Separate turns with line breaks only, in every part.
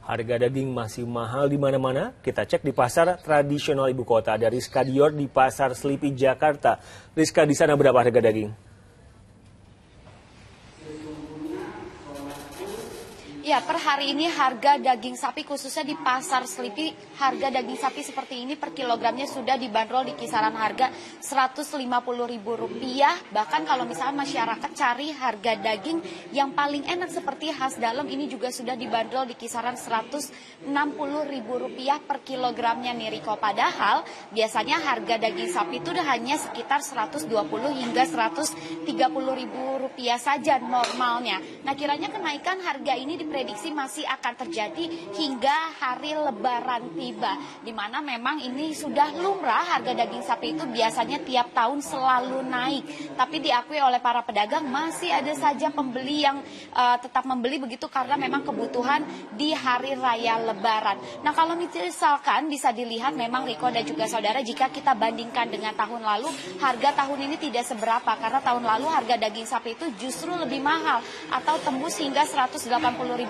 Harga daging masih mahal di mana-mana. Kita cek di pasar tradisional ibu kota. Ada Rizka Dior di Pasar Selipi, Jakarta. Rizka, di sana berapa harga daging?
Ya, per hari ini harga daging sapi khususnya di Pasar Selipi, harga daging sapi seperti ini per kilogramnya sudah dibanderol di kisaran harga Rp150.000. Bahkan kalau misalnya masyarakat cari harga daging yang paling enak seperti khas dalam, ini juga sudah dibanderol di kisaran Rp160.000 per kilogramnya nih, Riko. Padahal biasanya harga daging sapi itu udah hanya sekitar Rp120 hingga Rp130.000 saja normalnya. Nah, kiranya kenaikan harga ini diprediksi masih akan terjadi hingga hari Lebaran tiba, di mana memang ini sudah lumrah harga daging sapi itu biasanya tiap tahun selalu naik. Tapi diakui oleh para pedagang masih ada saja pembeli yang tetap membeli begitu karena memang kebutuhan di hari raya Lebaran. Nah, kalau misalkan bisa dilihat memang Riko dan juga saudara, jika kita bandingkan dengan tahun lalu, harga tahun ini tidak seberapa karena tahun lalu harga daging sapi itu justru lebih mahal atau tembus hingga Rp180.000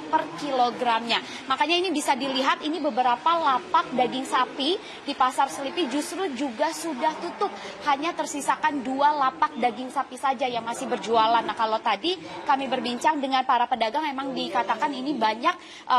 per kilogramnya. Makanya ini bisa dilihat, ini beberapa lapak daging sapi di Pasar Selipi justru juga sudah tutup. Hanya tersisakan 2 lapak daging sapi saja yang masih berjualan. Nah, kalau tadi kami berbincang dengan para pedagang, memang dikatakan ini banyak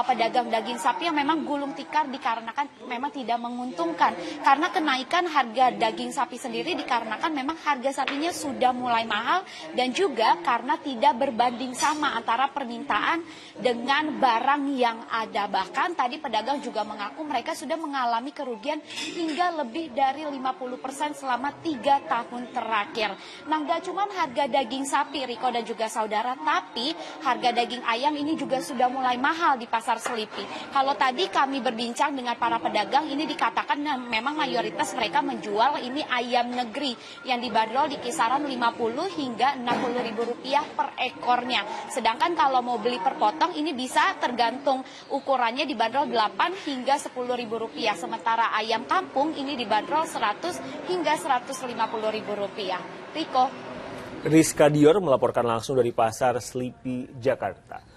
pedagang daging sapi yang memang gulung tikar dikarenakan memang tidak menguntungkan. Karena kenaikan harga daging sapi sendiri dikarenakan memang harga sapinya sudah mulai mahal dan juga karena tidak berbanding sama antara permintaan dengan barang yang ada. Bahkan tadi pedagang juga mengaku mereka sudah mengalami kerugian hingga lebih dari 50% selama 3 tahun terakhir. Nah, nggak cuma harga daging sapi, Riko dan juga saudara, tapi harga daging ayam ini juga sudah mulai mahal di Pasar Selipi. Kalau tadi kami berbincang dengan para pedagang, ini dikatakan memang mayoritas mereka menjual ini ayam negeri yang dibanderol di kisaran Rp50 hingga Rp60.000 per ekornya. Sedangkan kalau mau beli per potong ini bisa tergantung ukurannya dibanderol Rp8 hingga Rp10.000. Sementara ayam kampung ini dibanderol Rp100 hingga Rp150.000. Riko.
Rizka Dior melaporkan langsung dari Pasar Selipi, Jakarta.